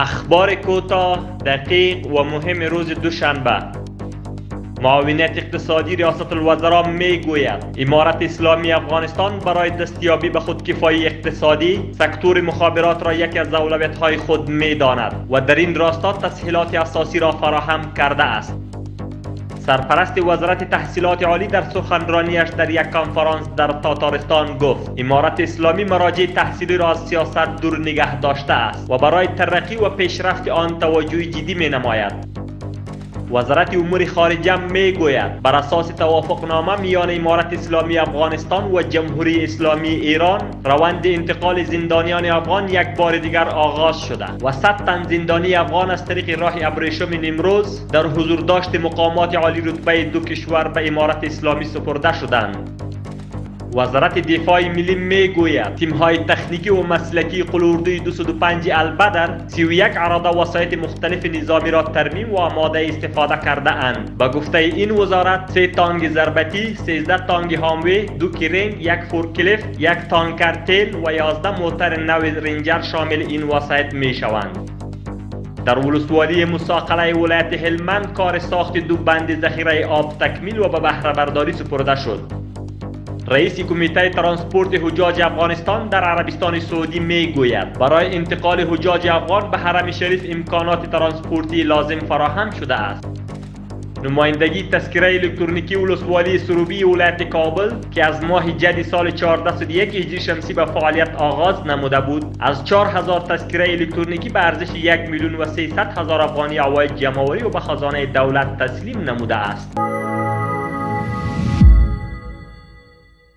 اخبار کوتاه، دقیق و مهم روز دوشنبه. معاونیت اقتصادی ریاست الوزراء میگوید امارت اسلامی افغانستان برای دستیابی به خودکفایی اقتصادی سکتور مخابرات را یکی از اولویت‌های خود می‌داند و در این راستا تسهیلات اساسی را فراهم کرده است. سرپرست وزارت تحصیلات عالی در سخنرانیش در یک کنفرانس در تاتارستان گفت امارت اسلامی مراجع تحصیلی را از سیاست دور نگه داشته است و برای ترقی و پیشرفت آن توجه جدی می‌نماید. وزارت امور خارجه میگوید بر اساس توافقنامه میان امارت اسلامی افغانستان و جمهوری اسلامی ایران روند انتقال زندانیان افغان یک بار دیگر آغاز شده و 100 تن زندانی افغان از طریق راه ابریشم نیمروز در حضور داشت مقامات عالی رتبه دو کشور به امارت اسلامی سپرده شدند. وزارت دفاع ملی میگوید تیم‌های تکنیکی و مسلکی قلاردوی 205 البدر 31 عراده وسایط مختلف نظامی را ترمیم و آماده استفاده کرده اند. به گفته این وزارت 3 تانک ضربتی، 13 تانک هاموی، 2 کرینگ، 1 فورکلیفت، 1 تانکر تیل و 11 موتر نو رنجر شامل این وسایط میشوند. در ولسوالی مساقله ولایت هلمند کار ساخت 2 بند ذخیره آب تکمیل و به بهره برداری سپرده شد. رئیس کمیته ترانسپورت حجاج افغانستان در عربستان سعودی میگوید برای انتقال حجاج افغان به حرم شریف امکانات ترانسپورتی لازم فراهم شده است. نمایندگی تذکره الکترونیکی ولسوالی سروبی ولایت کابل که از ماه جدی سال 1401 هجری شمسی به فعالیت آغاز نموده بود از 4000 تذکره الکترونیکی به ارزش 1,300,000 افغانی عواید جمع‌آوری و به خزانه دولت تسلیم نموده است.